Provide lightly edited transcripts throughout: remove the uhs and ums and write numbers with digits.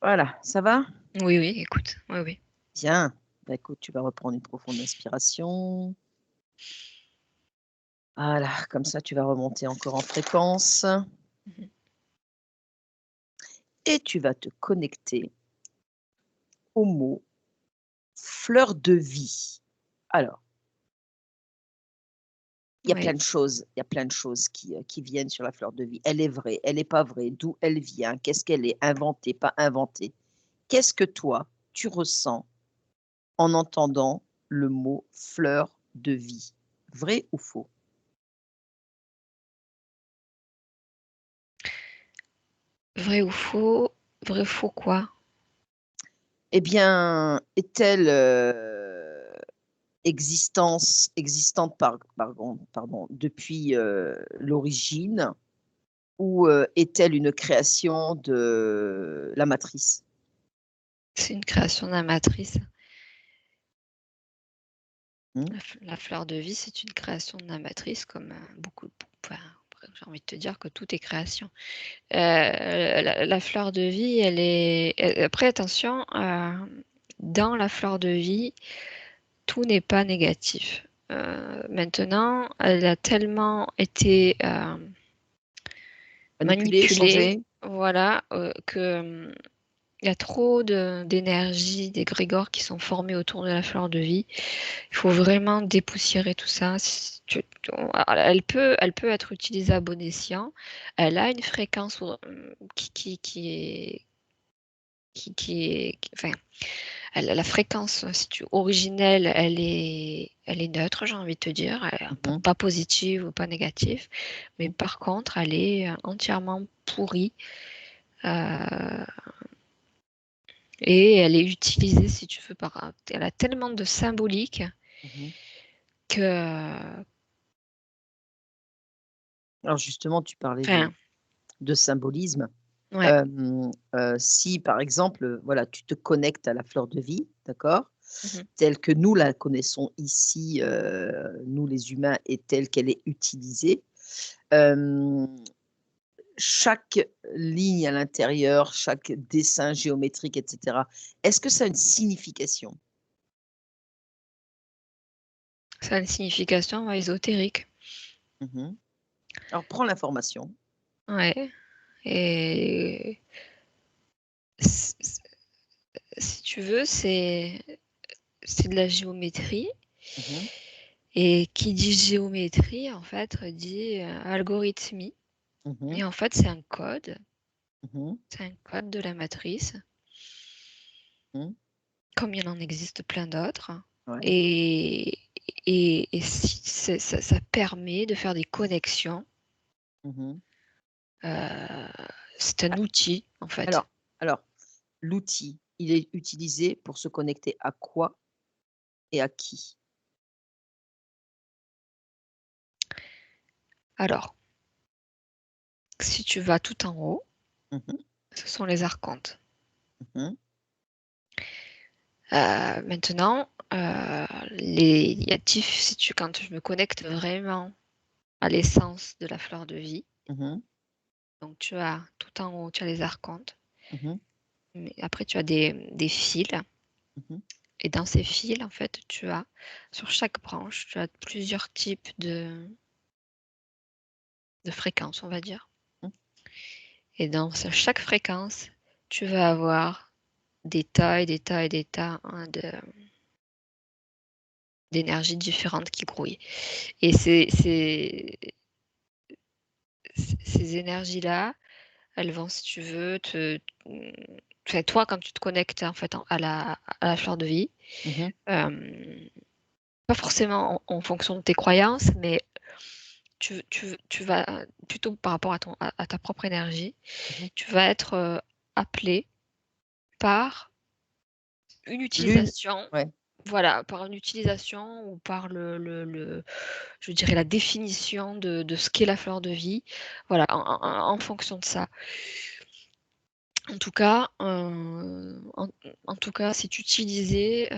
Voilà, ça va? Oui, oui, écoute, oui, oui. Bien. Bah, écoute, tu vas reprendre une profonde inspiration. Voilà, comme ça, tu vas remonter encore en fréquence Mmh. et tu vas te connecter au mot fleur de vie. Alors, Oui. il y a plein de choses qui viennent sur la fleur de vie. Elle est vraie, elle est pas vraie, d'où elle vient, qu'est-ce qu'elle est, inventée, pas inventée. Qu'est-ce que toi, tu ressens en entendant le mot fleur de vie? Vrai ou faux? Vrai ou faux? Vrai ou faux quoi? Eh bien, est-elle, existante depuis, l'origine ou, est-elle une création de la matrice? C'est une création de la matrice. Mmh? La fleur de vie, c'est une création de la matrice comme, beaucoup enfin, après j'ai envie de te dire que tout est création. La fleur de vie, elle est après attention, dans la fleur de vie, tout n'est pas négatif. Maintenant, elle a tellement été, Manipulée, manipulée, échangée? voilà, que, il y a trop d'énergie, d'égrégores qui sont formés autour de la fleur de vie. Il faut vraiment dépoussiérer tout ça. Si tu elle peut être utilisée à bon escient. Elle a une fréquence qui est enfin, la fréquence, si tu originelle, elle est neutre, j'ai envie de te dire, elle est Mmh. pas positive ou pas négative. Mais Mmh. par contre, elle est, entièrement pourrie, heu et elle est utilisée, si tu veux, elle a tellement de symbolique Mmh. que, Alors justement, tu parlais enfin, de symbolisme. ouais. Si par exemple, voilà, tu te connectes à la fleur de vie, d'accord? Mmh mh. Telle que nous la connaissons ici, nous les humains et telle qu'elle est utilisée, hem, chaque ligne à l'intérieur, chaque dessin géométrique et cetera, est-ce que ça a une signification? Ça a une signification, ouais, ésotérique. Mmh. Alors prends l'information. Ouais et c c si tu veux, c'est de la géométrie Mmh. et qui dit géométrie, en fait, dit, algorithmie Mmh. et en fait, Mmh. c'est un code de la matrice, Mmh. comme il en existe plein d'autres Ouais. et et si ça permet de faire des connexions, Mmh. c'est un outil, en fait. Alors alors, l'outil, il est utilisé pour se connecter à quoi et à qui? Alors, si tu vas tout en haut, Mmh. ce sont les archontes. Mmh. Maintenant, les il y a si tu quand je me connecte vraiment à l'essence de la fleur de vie, Mmh. donc tu as tout en haut, tu as les archontes, Mmh. mais après tu as des fils Mmh. et dans ces fils, en fait, tu as sur chaque branche, tu as plusieurs types de fréquences, on va dire Mmh. et dans chaque fréquence, tu vas avoir des tas et des tas et des tas, hein, d'énergies différentes qui grouillent et ces énergies-là, elles vont, si tu veux, enfin, toi, quand tu te connectes, en fait, à la fleur de vie, Mmh. hem, pas forcément en fonction de tes croyances, mais tu vas plutôt par rapport à ta propre énergie, Mmh. tu vas être, appelé par une L'une utilisation, ouais. voilà, par une utilisation ou par je dirais la définition de ce qu'est la fleur de vie, voilà, en fonction de ça. En tout cas, en tout cas, c'est utilisé,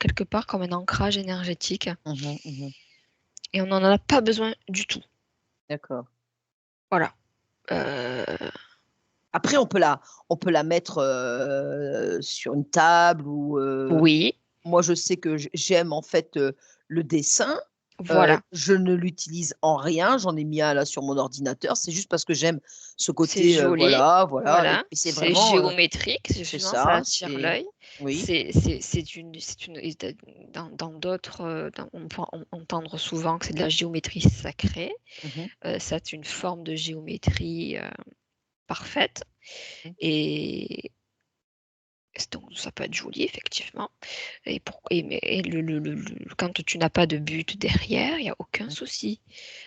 quelque part comme un ancrage énergétique Mmh. Mmh. et on n'en a pas besoin du tout. D'accord. Voilà, heu Après on peut la mettre, sur une table ou, Oui, moi je sais que j'aime en fait, le dessin. voilà, Je ne l'utilise en rien, j'en ai mis un là sur mon ordinateur, c'est juste parce que j'aime ce c'est côté, joli, voilà et voilà, puis c'est c'est vraiment, géométrique, c'est justement, ça ça, attire c'est l'œil. oui. C'est une et dans d'autres, on peut entendre souvent que c'est de la géométrie sacrée. Mmh mh. Ça, c'est une forme de géométrie, parfaite Mmh. et donc ça peut être joli effectivement mais quand tu n'as pas de but derrière, il y a aucun Mmh. souci.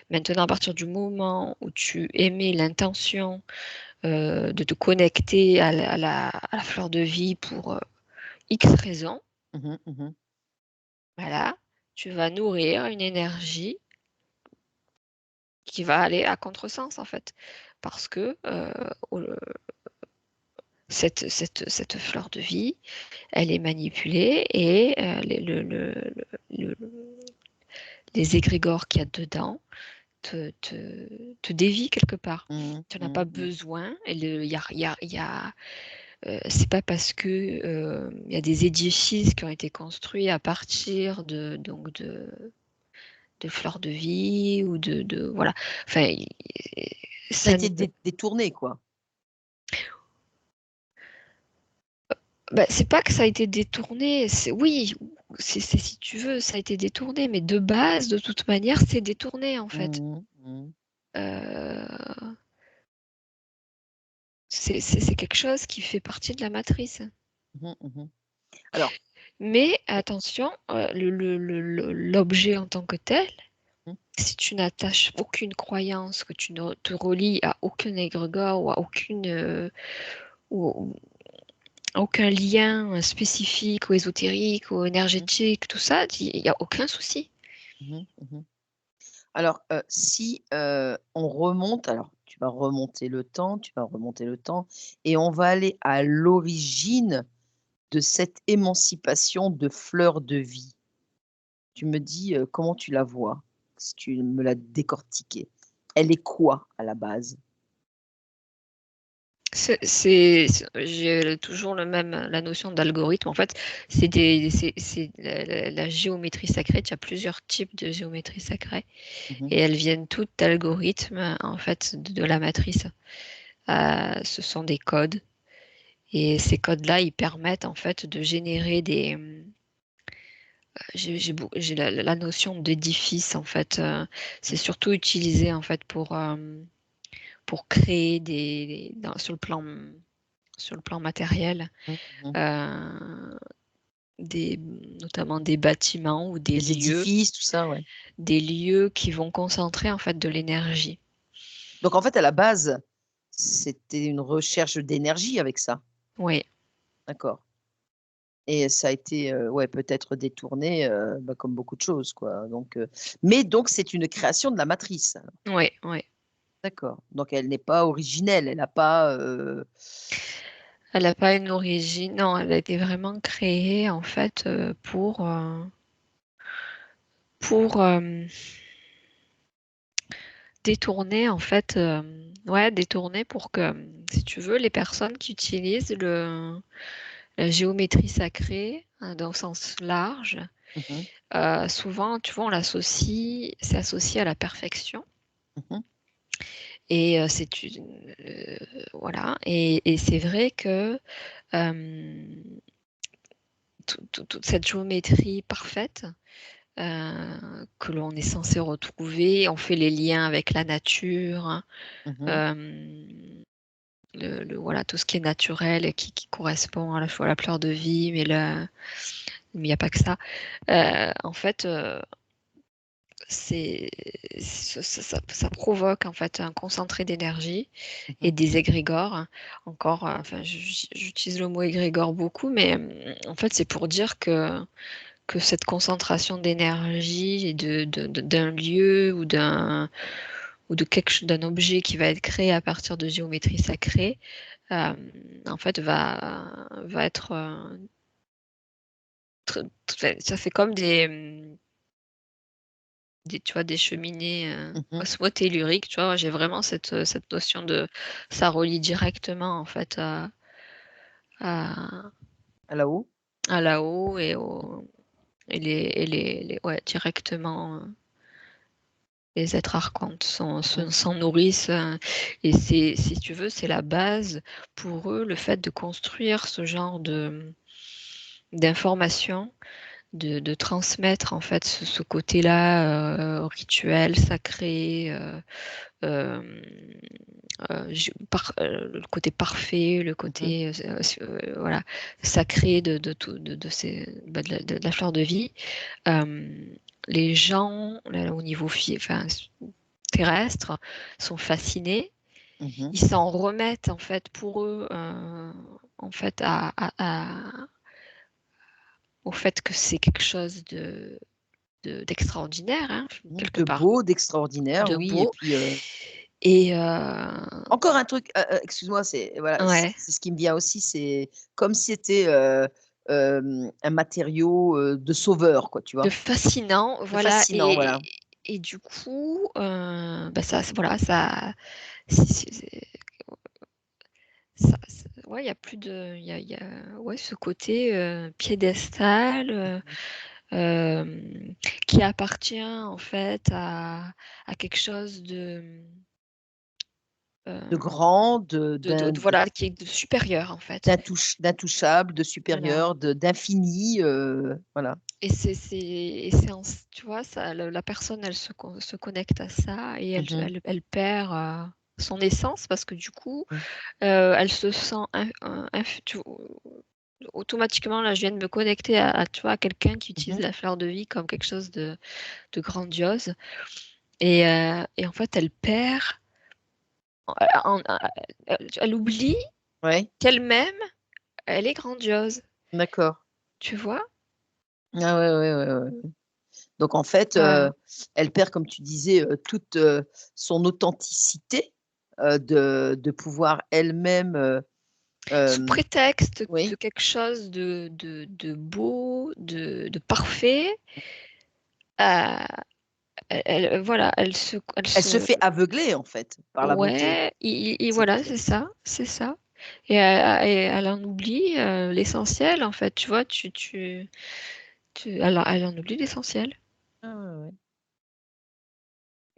Maintenant à partir du moment où tu émets l'intention, de te connecter à la fleur de vie pour, X raisons, Mmh mh. Mmh. voilà, tu vas nourrir une énergie qui va aller à contresens en fait. Parce que, au cette fleur de vie, elle est manipulée et le les égrégores qu'il y a dedans te dévient quelque part. Mmh. Tu n'as Mmh. pas Mmh. besoin et le il y a c'est pas parce que, il y a des édifices qui ont été construits à partir de fleurs de vie ou de voilà. Enfin, i Ça a ça ne été détourné quoi? bah, c'est pas que ça a été détourné, c'est oui, c'est si tu veux, ça a été détourné, mais de base, de toute manière, c'est détourné, en fait. Mmh mh. Mmh. Heu, c'est quelque chose qui fait partie de la matrice. Mmh. Mmh. Alors Mais oui. attention, l'objet en tant que tel, Mmh. si tu n'attaches aucune croyance, que tu ne te relis à aucun égrégore ou à aucune, ou aucun lien, spécifique ou ésotérique ou Mmh. énergétique, tout ça, il y a aucun souci. Mmh mh. Mmh. Alors, si, on remonte, alors tu vas remonter le temps et on va aller à l'origine de cette émancipation de fleur de vie. Tu me dis, comment tu la vois? Si tu me la décortiquais. Elle est quoi à la base? J'ai toujours le même la notion d'algorithme. En fait, c'est la géométrie sacrée. Tu as plusieurs types de géométrie sacrée Mmh mh. et elles viennent toutes d'algorithmes, en fait, de la matrice. Ce sont des codes et ces codes-là, ils permettent, en fait, de générer j'ai la notion d'édifice, en fait, c'est Mmh. surtout utilisé, en fait, pour créer sur le plan matériel, Mmh. Mmh. heu, notamment des bâtiments ou Les édifices, tout ça, ouais. des lieux qui vont concentrer, en fait, de l'énergie. Donc en fait, à la base, c'était une recherche d'énergie avec ça? Oui, D'accord. Et ça a été, ouais, peut-être détourné, bah, comme beaucoup de choses, quoi, donc mais donc c'est une création de la matrice, alors? oui, oui. D'accord, donc elle n'est pas originelle, elle a pas, Elle n'a pas une origine non, elle a été vraiment créée, en fait, pour détourner, en fait, ouais, détourner pour que, si tu veux, les personnes qui utilisent la géométrie sacrée, dans le sens large, mmh mh, souvent, tu vois, c'est associé à la perfection mmh. et c'est une, voilà et c'est vrai que, hem, toute cette géométrie parfaite, que l'on est censé retrouver, on fait les liens avec la nature, hein, Mmh. hem, voilà, tout ce qui est naturel et qui correspond à la fois à la fleur de vie, mais il y a pas que ça. En fait, c'est ça provoque, en fait, un concentré d'énergie et Mmh. des égrégores. Encore, enfin, j'utilise le mot égrégore beaucoup, mais, en fait, c'est pour dire que cette concentration d'énergie et d'un lieu ou de d'un objet qui va être créé à partir de géométrie sacrée, hem, en fait, va être, tr enfin, ça fait comme tu vois, des cheminées Mmh. osmotelluriques, tu vois, j'ai vraiment cette notion de ça relie directement en fait à, Là-haut? à là-haut et ouais, directement. Les êtres archontes Mmh. s'en nourrissent, et c'est si tu veux, c'est la base pour eux, le fait de construire ce genre d'informations, de transmettre en fait ce côté-là, rituel, sacré, hem, le côté parfait, le Mmh. côté, voilà, sacré de ces de la fleur de vie. Hem, les gens, là, au niveau enfin, terrestres, sont fascinés. Mmh. Ils s'en remettent en fait pour eux, en fait au fait que c'est quelque chose d'extraordinaire, hein, quelque De part, beau, d'extraordinaire, de oui et beau puis, et encore un truc, excuse-moi, c'est voilà, ouais, c'est ce qui me vient aussi, c'est comme si c'était, un matériau, de sauveur quoi, tu de vois? fascinant, De voilà fascinant, voilà. et du coup, bah, ça voilà, c'est ouais, il y a plus de il y a ouais, ce côté, piédestal, Mmh. qui appartient en fait à quelque chose De heu, grand, voilà, qui est de supérieur en fait. d'intouchable, de Voilà supérieur, d'infini, voilà. et c'est tu vois, ça la personne, elle se connecte à ça et Mmh mh. elle perd, son essence parce que du coup, Mmh. elle se sent automatiquement, là, je viens de me connecter tu vois, à quelqu'un qui Mmh utilise mh. la fleur de vie comme quelque chose de grandiose et en fait, elle perd elle oublie Ouais, qu'elle-même, elle est grandiose, d'accord. tu vois? Ah ouais, ouais, ouais, ouais. Donc en fait, Voilà. elle perd, comme tu disais, toute, son authenticité, de pouvoir elle-même, Sous hem prétexte de oui, quelque chose de beau, de parfait, heu, voilà, elle se fait aveugler en fait, par la beauté. ouais, et C'est voilà, c'est c'est ça et elle en oublie, l'essentiel, en fait, tu vois? Elle en oublie l'essentiel. ah ouais, ouais.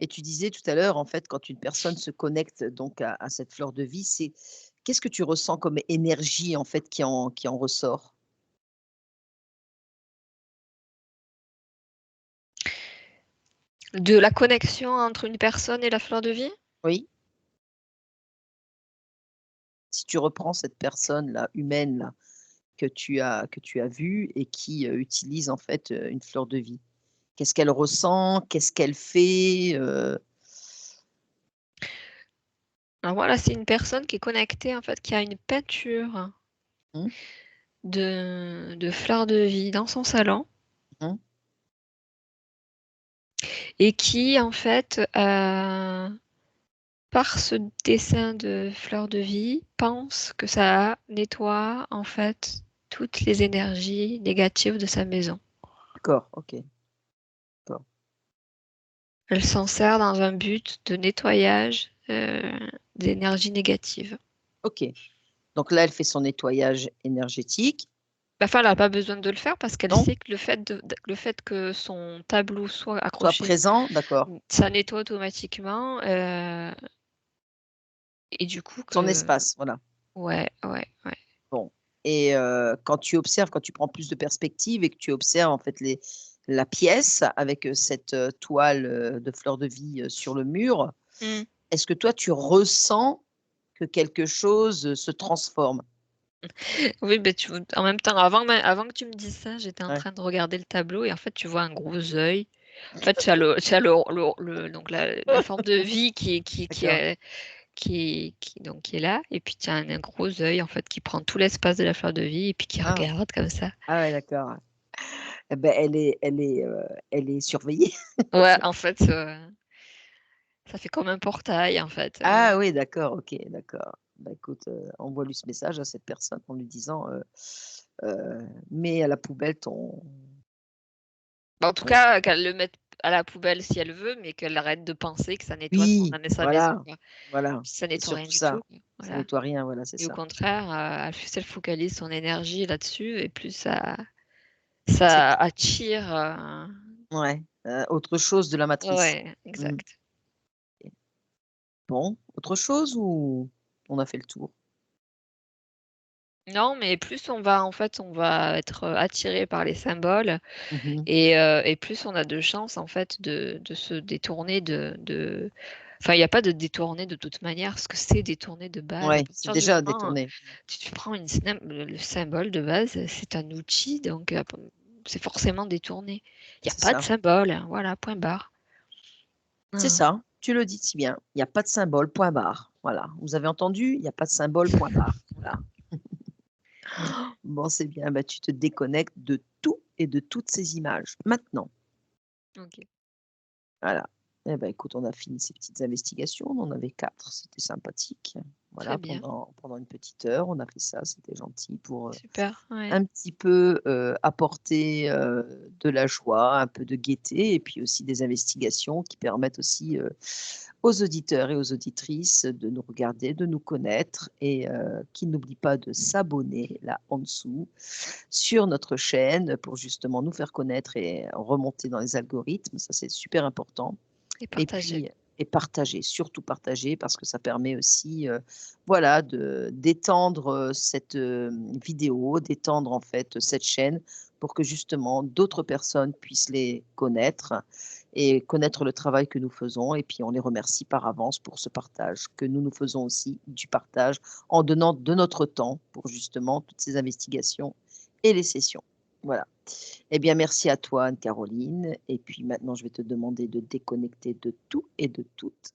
Et tu disais tout à l'heure, en fait, quand une personne se connecte donc à cette fleur de vie, c'est qu'est-ce que tu ressens comme énergie, en fait, qui en ressort? De la connexion entre une personne et la fleur de vie? Oui? Si tu reprends cette personne-là, humaine-là, que tu as vue et qui, utilise, en fait, une fleur de vie. Qu'est-ce qu'elle ressent? Qu'est-ce qu'elle fait? Alors voilà, c'est une personne qui est connectée, en fait, qui a une peinture Mmh, de fleurs de vie dans son salon mmh, et qui, en fait, par ce dessin de fleurs de vie, pense que ça nettoie, en fait, toutes les énergies négatives de sa maison. d'accord, OK, d'accord. Elle s'en sert dans un but de nettoyage, d'énergies négatives. OK. Donc là, elle fait son nettoyage énergétique, Bah, enfin, elle a pas besoin de le faire parce qu'elle non? sait que le fait que son tableau soit Soit accroché, présent, d'accord. ça nettoie automatiquement, et du coup Son que espace, voilà. ouais, ouais, ouais. Bon et quand tu observes, quand tu prends plus de perspective et que tu observes en fait la pièce avec, cette, toile, de fleurs de vie, sur le mur, Mmh. est-ce que toi tu ressens que quelque chose, se transforme? Oui, beh, en même temps, avant que tu me dises ça, j'étais en Ouais, train de regarder le tableau et en fait, tu vois un gros œil. En fait, tu as donc la forme de vie d'accord. qui est là et puis tu as un gros œil, en fait, qui prend tout l'espace de la fleur de vie et puis qui Ah! regarde comme ça. Ah ouais, d'accord. Et beh, elle est surveillée. Ouais, en fait, ça fait comme un portail, en fait, Ah oui, d'accord, OK, d'accord. Bah, écoute, envoie-lui ce message à cette personne en lui disant, «Mets à la poubelle ton bah, en tout ton» cas, qu'elle le mette à la poubelle si elle veut, mais qu'elle arrête de penser que ça nettoie son Oui, sa maison, voilà, quoi. voilà, Ça c'est nettoie rien surtout du ça. tout, quoi, Ça voilà. nettoie rien, voilà, c'est Et au ça. contraire, plus elle focalise son énergie là-dessus et plus ça C'est ça clair. attire, Ouais, autre chose de la matrice. ouais, Mmh. exact. Bon, autre chose ou on a fait le tour? Non, mais plus on va en fait, on va être, attiré par les symboles Mmh. et plus on a de chances en fait de se détourner de enfin, il y a pas de détourner de toute manière, parce que c'est détourné de base. À Ouais, c'est partir du déjà moment, détourné. tu prends une sym le symbole de base, c'est un outil donc c'est forcément détourné. Il y a C'est pas de ça. symbole, voilà, point barre. C'est Ah, ça, tu le dis si bien. Il y a pas de symbole, point barre. Voilà, vous avez entendu? Il y a pas de symbole, point barre. Voilà. Bon, c'est bien, bah, tu te déconnectes de tout et de toutes ces images. Maintenant, OK, voilà. Eh ben, écoute, on a fini ces petites investigations, on en avait 4, c'était sympathique. très Voilà, bien, pendant une petite heure, on a fait ça, c'était gentil pour, super, ouais. un petit peu, apporter, de la joie, un peu de gaieté et puis aussi des investigations qui permettent aussi, aux auditeurs et aux auditrices de nous regarder, de nous connaître et qui n'oublient pas de s'abonner là en dessous sur notre chaîne pour justement nous faire connaître et remonter dans les algorithmes, ça c'est super important. Et Et partager. puis et partager, surtout partager parce que ça permet aussi, voilà de d'étendre, cette, vidéo, d'étendre en fait cette chaîne pour que justement d'autres personnes puissent les connaître et connaître le travail que nous faisons et puis on les remercie par avance pour ce partage que nous faisons aussi du partage en donnant de notre temps pour justement toutes ces investigations et les sessions. Voilà. Eh bien, merci à toi, Anne-Caroline. Et puis maintenant, je vais te demander de déconnecter de tout et de toutes.